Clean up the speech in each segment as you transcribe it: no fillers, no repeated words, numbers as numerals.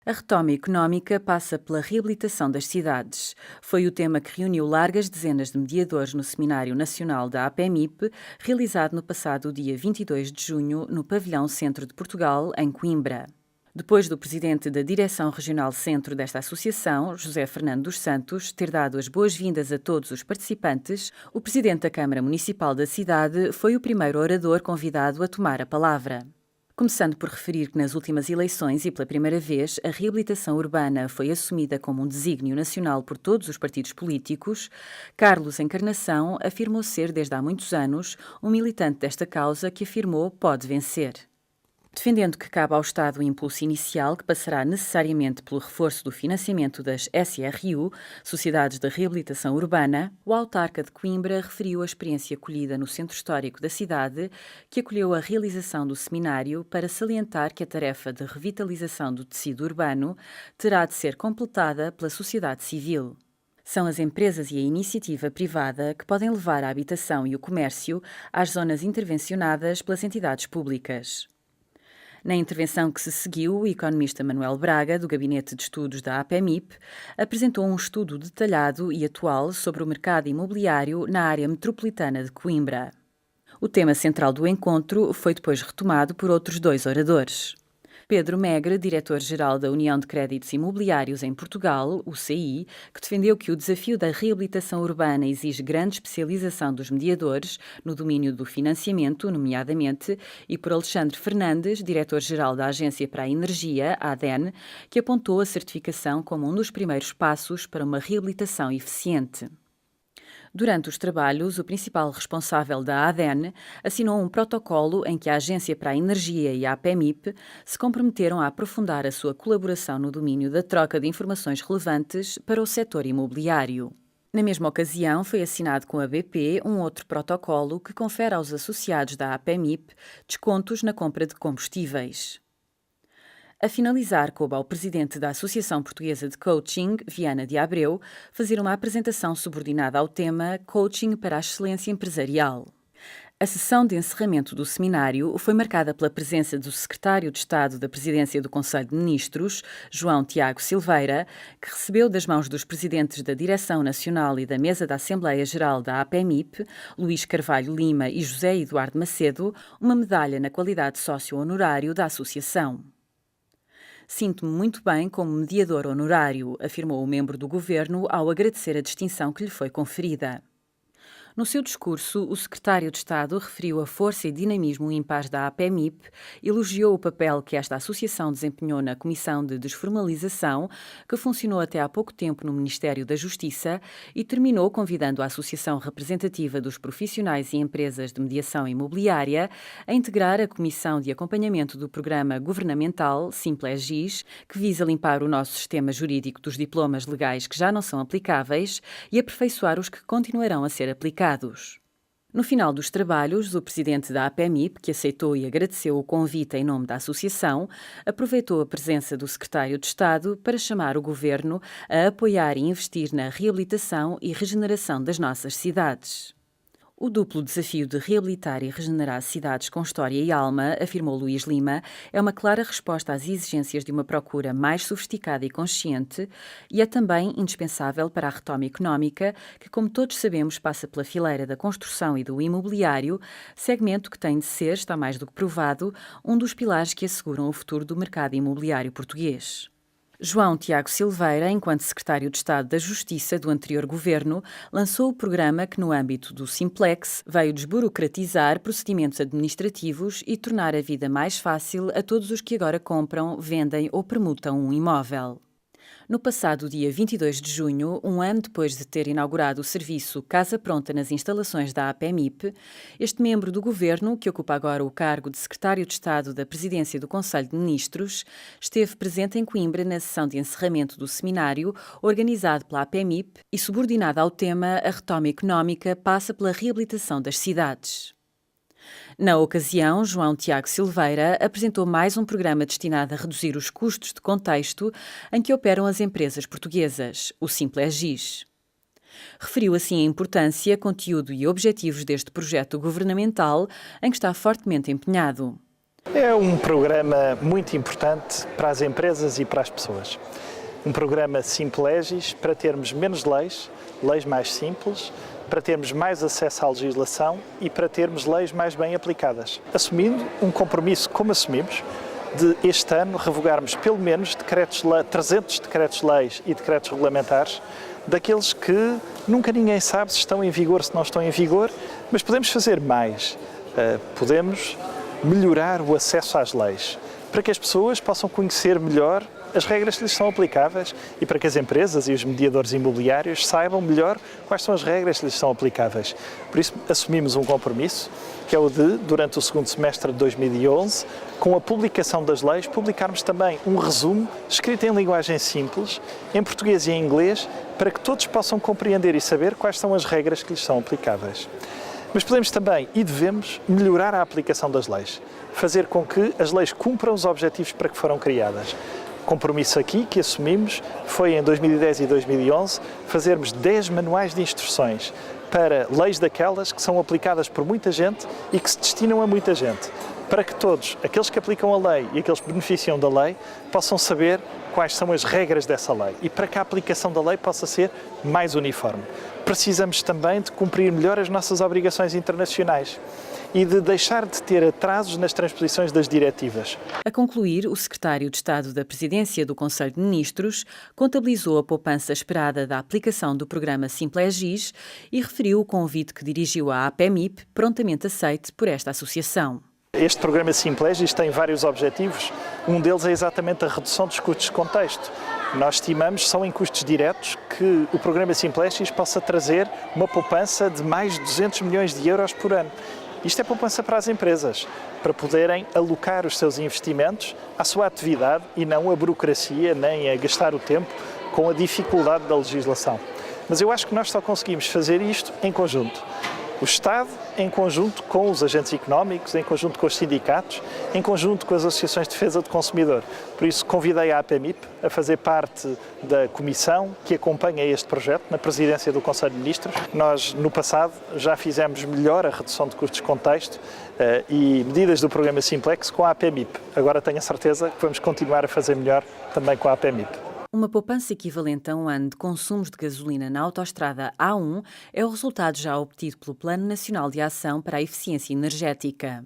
A retoma económica passa pela reabilitação das cidades. Foi o tema que reuniu largas dezenas de mediadores no Seminário Nacional da APMIP, realizado no passado dia 22 de junho, no Pavilhão Centro de Portugal, em Coimbra. Depois do presidente da Direção Regional Centro desta associação, José Fernando dos Santos, ter dado as boas-vindas a todos os participantes, o presidente da Câmara Municipal da cidade foi o primeiro orador convidado a tomar a palavra. Começando por referir que nas últimas eleições e pela primeira vez a reabilitação urbana foi assumida como um desígnio nacional por todos os partidos políticos, Carlos Encarnação afirmou ser desde há muitos anos um militante desta causa que afirmou pode vencer. Defendendo que cabe ao Estado o impulso inicial, que passará necessariamente pelo reforço do financiamento das SRU, Sociedades de Reabilitação Urbana, o autarca de Coimbra referiu a experiência colhida no centro histórico da cidade, que acolheu a realização do seminário para salientar que a tarefa de revitalização do tecido urbano terá de ser completada pela sociedade civil. São as empresas e a iniciativa privada que podem levar a habitação e o comércio às zonas intervencionadas pelas entidades públicas. Na intervenção que se seguiu, o economista Manuel Braga, do Gabinete de Estudos da APMIP, apresentou um estudo detalhado e atual sobre o mercado imobiliário na área metropolitana de Coimbra. O tema central do encontro foi depois retomado por outros dois oradores. Pedro Megre, diretor-geral da União de Créditos Imobiliários em Portugal, UCI, que defendeu que o desafio da reabilitação urbana exige grande especialização dos mediadores no domínio do financiamento, nomeadamente, e por Alexandre Fernandes, diretor-geral da Agência para a Energia, ADEN, que apontou a certificação como um dos primeiros passos para uma reabilitação eficiente. Durante os trabalhos, o principal responsável da ADEN assinou um protocolo em que a Agência para a Energia e a APMIP se comprometeram a aprofundar a sua colaboração no domínio da troca de informações relevantes para o setor imobiliário. Na mesma ocasião, foi assinado com a BP um outro protocolo que confere aos associados da APMIP descontos na compra de combustíveis. A finalizar, coube ao presidente da Associação Portuguesa de Coaching, Viana de Abreu, fazer uma apresentação subordinada ao tema Coaching para a Excelência Empresarial. A sessão de encerramento do seminário foi marcada pela presença do secretário de Estado da Presidência do Conselho de Ministros, João Tiago Silveira, que recebeu das mãos dos presidentes da Direção Nacional e da Mesa da Assembleia Geral da APMIP, Luís Carvalho Lima e José Eduardo Macedo, uma medalha na qualidade de sócio honorário da associação. Sinto-me muito bem como mediador honorário, afirmou o membro do governo ao agradecer a distinção que lhe foi conferida. No seu discurso, o secretário de Estado referiu a força e dinamismo ímpares da APMIP, elogiou o papel que esta associação desempenhou na Comissão de Desformalização, que funcionou até há pouco tempo no Ministério da Justiça, e terminou convidando a Associação Representativa dos Profissionais e Empresas de Mediação Imobiliária a integrar a Comissão de Acompanhamento do Programa Governamental Simples-GIS, que visa limpar o nosso sistema jurídico dos diplomas legais que já não são aplicáveis e aperfeiçoar os que continuarão a ser aplicados. No final dos trabalhos, o presidente da APMIP, que aceitou e agradeceu o convite em nome da associação, aproveitou a presença do secretário de Estado para chamar o governo a apoiar e investir na reabilitação e regeneração das nossas cidades. O duplo desafio de reabilitar e regenerar cidades com história e alma, afirmou Luís Lima, é uma clara resposta às exigências de uma procura mais sofisticada e consciente e é também indispensável para a retoma económica, que, como todos sabemos, passa pela fileira da construção e do imobiliário, segmento que tem de ser, está mais do que provado, um dos pilares que asseguram o futuro do mercado imobiliário português. João Tiago Silveira, enquanto secretário de Estado da Justiça do anterior governo, lançou o programa que, no âmbito do Simplex, veio desburocratizar procedimentos administrativos e tornar a vida mais fácil a todos os que agora compram, vendem ou permutam um imóvel. No passado dia 22 de junho, um ano depois de ter inaugurado o serviço Casa Pronta nas instalações da APMIP, este membro do governo, que ocupa agora o cargo de secretário de Estado da Presidência do Conselho de Ministros, esteve presente em Coimbra na sessão de encerramento do seminário, organizado pela APMIP e subordinado ao tema A Retoma Económica passa pela reabilitação das cidades. Na ocasião, João Tiago Silveira apresentou mais um programa destinado a reduzir os custos de contexto em que operam as empresas portuguesas, o Simples-GIS. Referiu assim a importância, conteúdo e objetivos deste projeto governamental em que está fortemente empenhado. É um programa muito importante para as empresas e para as pessoas. Um programa Simplegis para termos menos leis mais simples, para termos mais acesso à legislação e para termos leis mais bem aplicadas. Assumindo um compromisso, como assumimos, de este ano revogarmos pelo menos 300 decretos-leis e decretos regulamentares, daqueles que nunca ninguém sabe se estão em vigor, se não estão em vigor, mas podemos fazer mais. Podemos melhorar o acesso às leis, para que as pessoas possam conhecer melhor as regras que lhes são aplicáveis e para que as empresas e os mediadores imobiliários saibam melhor quais são as regras que lhes são aplicáveis. Por isso, assumimos um compromisso, que é o de, durante o segundo semestre de 2011, com a publicação das leis, publicarmos também um resumo escrito em linguagem simples, em português e em inglês, para que todos possam compreender e saber quais são as regras que lhes são aplicáveis. Mas podemos também e devemos melhorar a aplicação das leis, fazer com que as leis cumpram os objetivos para que foram criadas. Compromisso aqui que assumimos foi em 2010 e 2011 fazermos 10 manuais de instruções para leis daquelas que são aplicadas por muita gente e que se destinam a muita gente, para que todos, aqueles que aplicam a lei e aqueles que beneficiam da lei, possam saber quais são as regras dessa lei e para que a aplicação da lei possa ser mais uniforme. Precisamos também de cumprir melhor as nossas obrigações internacionais e de deixar de ter atrasos nas transposições das diretivas. A concluir, o secretário de Estado da Presidência do Conselho de Ministros contabilizou a poupança esperada da aplicação do programa Simplegis e referiu o convite que dirigiu à APEMIP, prontamente aceite por esta associação. Este programa Simplegis tem vários objetivos. Um deles é exatamente a redução dos custos de contexto. Nós estimamos, só em custos diretos, que o programa Simplegis possa trazer uma poupança de mais de 200 milhões de euros por ano. Isto é poupança para as empresas, para poderem alocar os seus investimentos à sua atividade e não a burocracia, nem a gastar o tempo com a dificuldade da legislação. Mas eu acho que nós só conseguimos fazer isto em conjunto. O Estado, em conjunto com os agentes económicos, em conjunto com os sindicatos, em conjunto com as associações de defesa do consumidor. Por isso, convidei a APEMIP a fazer parte da comissão que acompanha este projeto na presidência do Conselho de Ministros. Nós, no passado, já fizemos melhor a redução de custos de contexto e medidas do programa Simplex com a APEMIP. Agora tenho a certeza que vamos continuar a fazer melhor também com a APEMIP. Uma poupança equivalente a um ano de consumos de gasolina na autoestrada A1 é o resultado já obtido pelo Plano Nacional de Ação para a Eficiência Energética.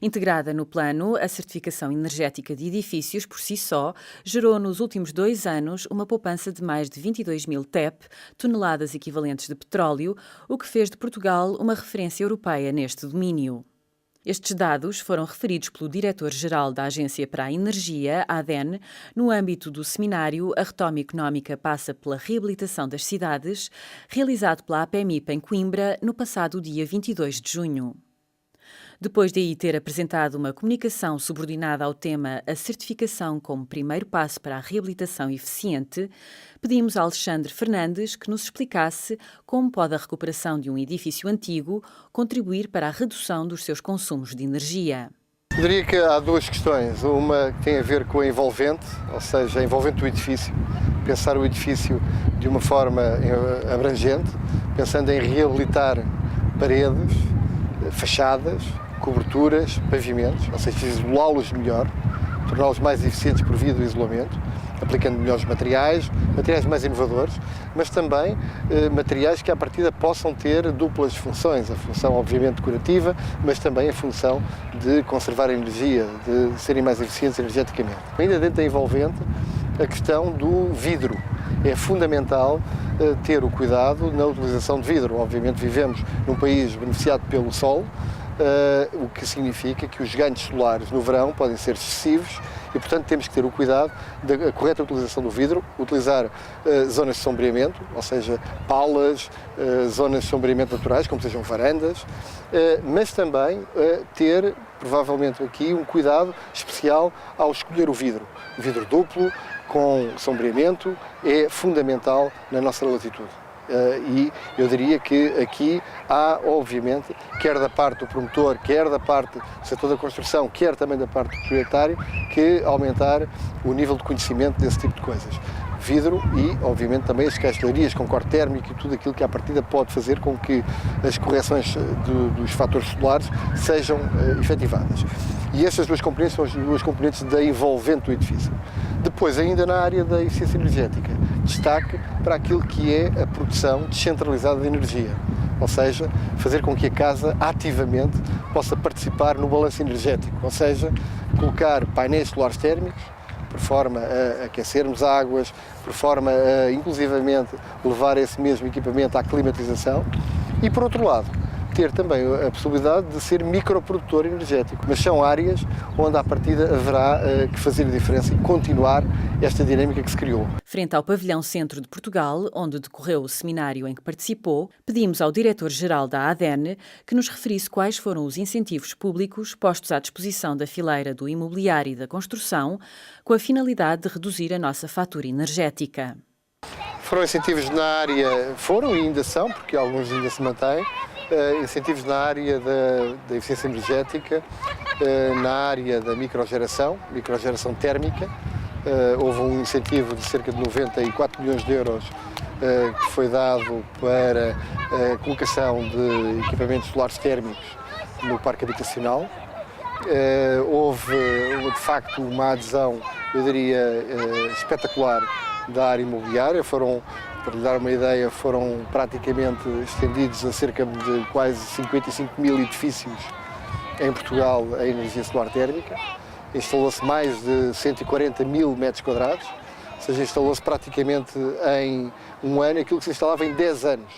Integrada no plano, a certificação energética de edifícios, por si só, gerou nos últimos 2 anos uma poupança de mais de 22 mil TEP, toneladas equivalentes de petróleo, o que fez de Portugal uma referência europeia neste domínio. Estes dados foram referidos pelo Diretor-Geral da Agência para a Energia, ADEN, no âmbito do seminário A Retoma Económica passa pela reabilitação das cidades, realizado pela APEMIP em Coimbra, no passado dia 22 de junho. Depois de aí ter apresentado uma comunicação subordinada ao tema A Certificação como primeiro passo para a reabilitação eficiente, pedimos a Alexandre Fernandes que nos explicasse como pode a recuperação de um edifício antigo contribuir para a redução dos seus consumos de energia. Eu diria que há 2 questões. Uma que tem a ver com a envolvente, ou seja, a envolvente do edifício. Pensar o edifício de uma forma abrangente, pensando em reabilitar paredes, fachadas, coberturas, pavimentos, ou seja, isolá-los melhor, torná-los mais eficientes por via do isolamento, aplicando melhores materiais mais inovadores, mas também materiais que à partida possam ter duplas funções, a função obviamente decorativa, mas também a função de conservar a energia, de serem mais eficientes energeticamente. Ainda dentro da envolvente, a questão do vidro. É fundamental ter o cuidado na utilização de vidro. Obviamente vivemos num país beneficiado pelo sol, o que significa que os ganhos solares no verão podem ser excessivos e, portanto, temos que ter o cuidado da correta utilização do vidro, utilizar zonas de sombreamento, ou seja, palas, zonas de sombreamento naturais, como sejam varandas, mas também ter, provavelmente aqui, um cuidado especial ao escolher o vidro. O vidro duplo, com sombreamento, é fundamental na nossa latitude. E eu diria que aqui há, obviamente, quer da parte do promotor, quer da parte do setor da construção, quer também da parte do proprietário, que aumentar o nível de conhecimento desse tipo de coisas. Vidro e, obviamente, também as castelarias com corte térmico e tudo aquilo que à partida pode fazer com que as correções dos fatores solares sejam efetivadas. E estas duas componentes são as duas componentes da envolvente do edifício. Depois, ainda na área da eficiência energética, destaque para aquilo que é a produção descentralizada de energia. Ou seja, fazer com que a casa ativamente possa participar no balanço energético, ou seja, colocar painéis solares térmicos, por forma a aquecermos águas, por forma a, inclusivamente, levar esse mesmo equipamento à climatização e, por outro lado, ter também a possibilidade de ser microprodutor energético. Mas são áreas onde, à partida, haverá que fazer a diferença e continuar esta dinâmica que se criou. Frente ao pavilhão Centro de Portugal, onde decorreu o seminário em que participou, pedimos ao diretor-geral da ADEN que nos referisse quais foram os incentivos públicos postos à disposição da fileira do imobiliário e da construção, com a finalidade de reduzir a nossa fatura energética. Foram incentivos na área, foram e ainda são, porque alguns ainda se mantêm, incentivos na área da eficiência energética, na área da microgeração térmica. Houve um incentivo de cerca de 94 milhões de euros que foi dado para a colocação de equipamentos solares térmicos no parque habitacional. Houve, de facto, uma adesão, eu diria, espetacular da área imobiliária. Para lhe dar uma ideia, foram praticamente estendidos a cerca de quase 55 mil edifícios em Portugal a energia solar térmica. Instalou-se mais de 140 mil metros quadrados, ou seja, instalou-se praticamente em um ano aquilo que se instalava em 10 anos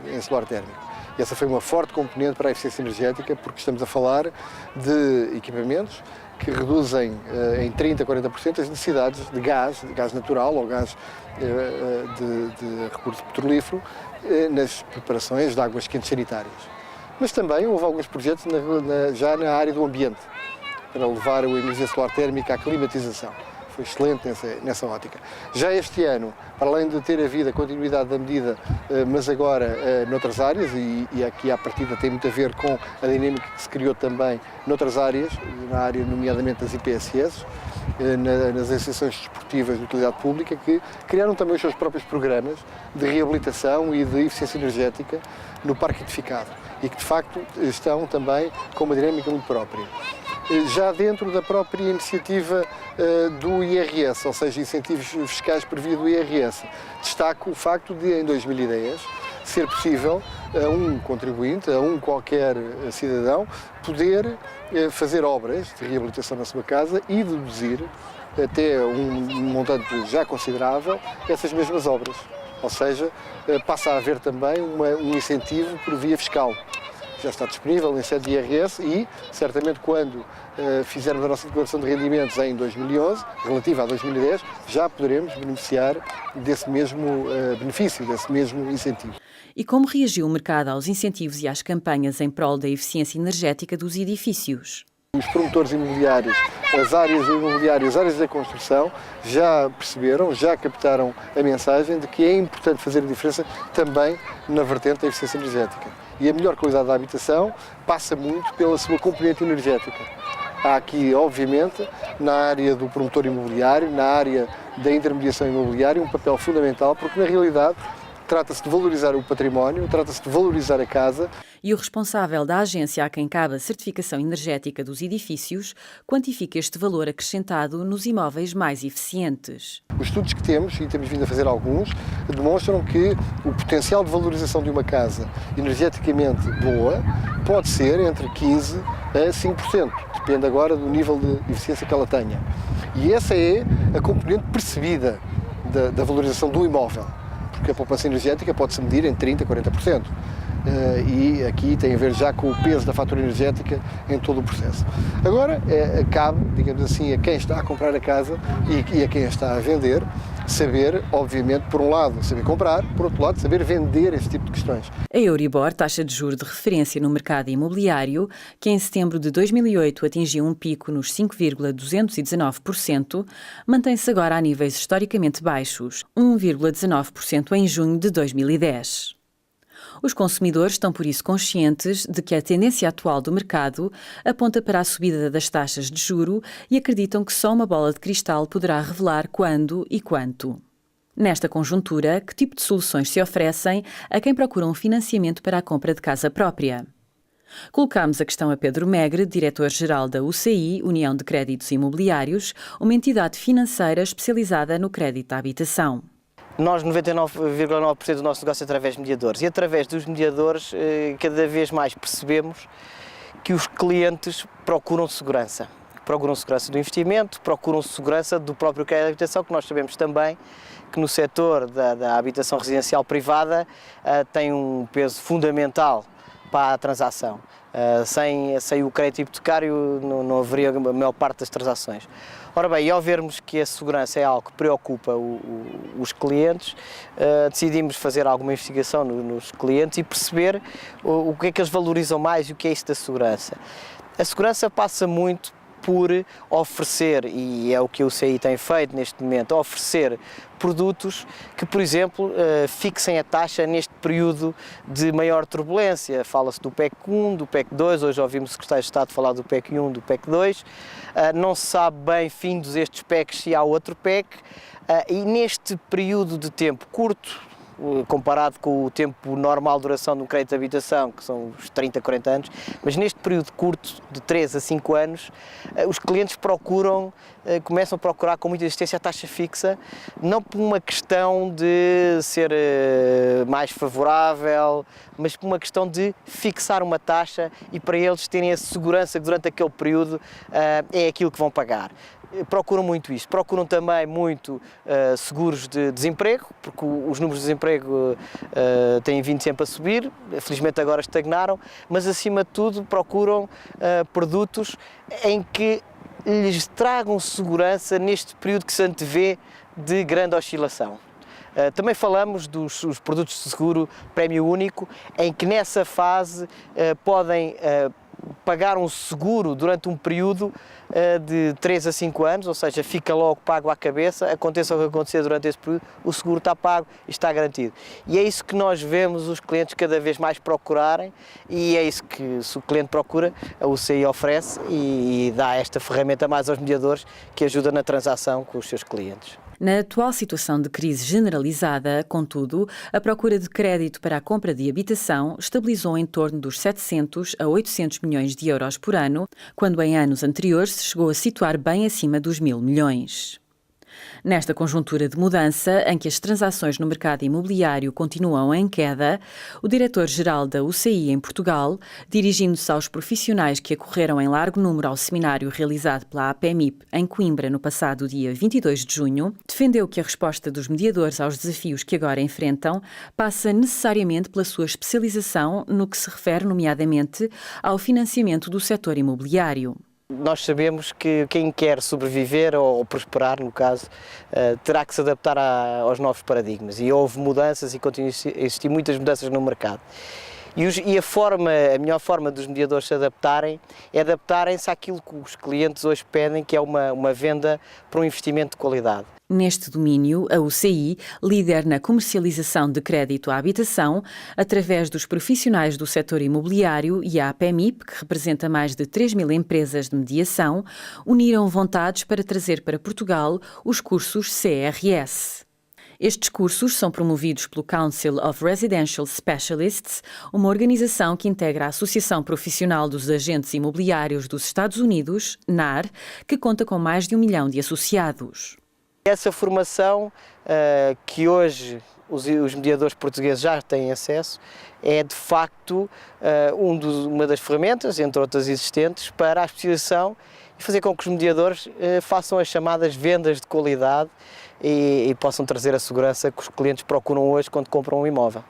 em solar térmico. E essa foi uma forte componente para a eficiência energética, porque estamos a falar de equipamentos que reduzem em 30% a 40% as necessidades de gás natural ou gás de recurso petrolífero nas preparações de águas quentes sanitárias. Mas também houve alguns projetos já na área do ambiente, para levar a energia solar térmica à climatização. Foi excelente nessa ótica. Já este ano, para além de ter havido a continuidade da medida, mas agora noutras áreas, e aqui à partida tem muito a ver com a dinâmica que se criou também noutras áreas, na área nomeadamente das IPSS, nas associações desportivas de utilidade pública, que criaram também os seus próprios programas de reabilitação e de eficiência energética no parque edificado e que de facto estão também com uma dinâmica muito própria. Já dentro da própria iniciativa do IRS, ou seja, incentivos fiscais por via do IRS, destaco o facto de, em 2010, ser possível a um contribuinte, a um qualquer cidadão, poder fazer obras de reabilitação na sua casa e deduzir até um montante já considerável essas mesmas obras. Ou seja, passa a haver também um incentivo por via fiscal. Já está disponível em sede de IRS e, certamente, quando fizermos a nossa declaração de rendimentos em 2011, relativa a 2010, já poderemos beneficiar desse mesmo benefício, desse mesmo incentivo. E como reagiu o mercado aos incentivos e às campanhas em prol da eficiência energética dos edifícios? Os promotores imobiliários, as áreas do imobiliário, as áreas da construção já perceberam, já captaram a mensagem de que é importante fazer a diferença também na vertente da eficiência energética. E a melhor qualidade da habitação passa muito pela sua componente energética. Há aqui, obviamente, na área do promotor imobiliário, na área da intermediação imobiliária, um papel fundamental, porque na realidade trata-se de valorizar o património, trata-se de valorizar a casa. E o responsável da agência a quem cabe a certificação energética dos edifícios quantifica este valor acrescentado nos imóveis mais eficientes. Os estudos que temos, e temos vindo a fazer alguns, demonstram que o potencial de valorização de uma casa energeticamente boa pode ser entre 15% a 5%. Depende agora do nível de eficiência que ela tenha. E essa é a componente percebida da valorização do imóvel. Porque a poupança energética pode-se medir em 30% a 40%. E aqui tem a ver já com o peso da fatura energética em todo o processo. Agora, cabe, digamos assim, a quem está a comprar a casa e a quem a está a vender, saber, obviamente, por um lado, saber comprar, por outro lado, saber vender esse tipo de questões. A Euribor, taxa de juros de referência no mercado imobiliário, que em setembro de 2008 atingiu um pico nos 5,219%, mantém-se agora a níveis historicamente baixos, 1,19% em junho de 2010. Os consumidores estão, por isso, conscientes de que a tendência atual do mercado aponta para a subida das taxas de juro e acreditam que só uma bola de cristal poderá revelar quando e quanto. Nesta conjuntura, que tipo de soluções se oferecem a quem procura um financiamento para a compra de casa própria? Colocámos a questão a Pedro Megre, diretor-geral da UCI, União de Créditos Imobiliários, uma entidade financeira especializada no crédito à habitação. Nós, 99,9% do nosso negócio é através de mediadores, e através dos mediadores cada vez mais percebemos que os clientes procuram segurança do investimento, procuram segurança do próprio crédito à habitação, que nós sabemos também que no setor da habitação residencial privada tem um peso fundamental para a transação. Sem o crédito hipotecário não haveria a maior parte das transações. Ora bem, e ao vermos que a segurança é algo que preocupa os clientes, decidimos fazer alguma investigação nos clientes e perceber o que é que eles valorizam mais e o que é isso da segurança. A segurança passa muito por oferecer, e é o que a UCI tem feito neste momento, oferecer produtos que, por exemplo, fixem a taxa neste período de maior turbulência. Fala-se do PEC 1, do PEC 2, hoje ouvimos o Secretário de Estado falar do PEC 1, do PEC 2, não se sabe bem, findos estes PECs, se há outro PEC, e neste período de tempo curto, comparado com o tempo normal de duração de um crédito de habitação, que são os 30, 40 anos, mas neste período curto, de 3 a 5 anos, os clientes começam a procurar com muita insistência a taxa fixa, não por uma questão de ser mais favorável, mas por uma questão de fixar uma taxa e para eles terem a segurança que durante aquele período é aquilo que vão pagar. Procuram muito isto, procuram também muito seguros de desemprego, porque os números de desemprego têm vindo sempre a subir, felizmente agora estagnaram, mas acima de tudo procuram produtos em que lhes tragam segurança neste período que se antevê de grande oscilação. Também falamos dos produtos de seguro prémio único, em que nessa fase podem pagar um seguro durante um período de 3 a 5 anos, ou seja, fica logo pago à cabeça, aconteça o que acontecer durante esse período, o seguro está pago e está garantido. E é isso que nós vemos os clientes cada vez mais procurarem, e é isso que, se o cliente procura, a UCI oferece e dá esta ferramenta mais aos mediadores, que ajuda na transação com os seus clientes. Na atual situação de crise generalizada, contudo, a procura de crédito para a compra de habitação estabilizou em torno dos 700 a 800 milhões de euros por ano, quando em anos anteriores se chegou a situar bem acima dos 1.000 milhões. Nesta conjuntura de mudança, em que as transações no mercado imobiliário continuam em queda, o diretor-geral da UCI em Portugal, dirigindo-se aos profissionais que acorreram em largo número ao seminário realizado pela APMIP em Coimbra no passado dia 22 de junho, defendeu que a resposta dos mediadores aos desafios que agora enfrentam passa necessariamente pela sua especialização no que se refere, nomeadamente, ao financiamento do setor imobiliário. Nós sabemos que quem quer sobreviver ou prosperar, no caso, terá que se adaptar aos novos paradigmas, e houve mudanças e continuam a existir muitas mudanças no mercado. E a melhor forma dos mediadores se adaptarem é adaptarem-se àquilo que os clientes hoje pedem, que é uma venda para um investimento de qualidade. Neste domínio, a UCI, líder na comercialização de crédito à habitação, através dos profissionais do setor imobiliário e a APMIP, que representa mais de 3.000 empresas de mediação, uniram vontades para trazer para Portugal os cursos CRS. Estes cursos são promovidos pelo Council of Residential Specialists, uma organização que integra a Associação Profissional dos Agentes Imobiliários dos Estados Unidos, NAR, que conta com mais de 1 milhão de associados. Essa formação que hoje os mediadores portugueses já têm acesso é, de facto, uma das ferramentas, entre outras existentes, para a especialização e fazer com que os mediadores façam as chamadas vendas de qualidade e possam trazer a segurança que os clientes procuram hoje quando compram um imóvel.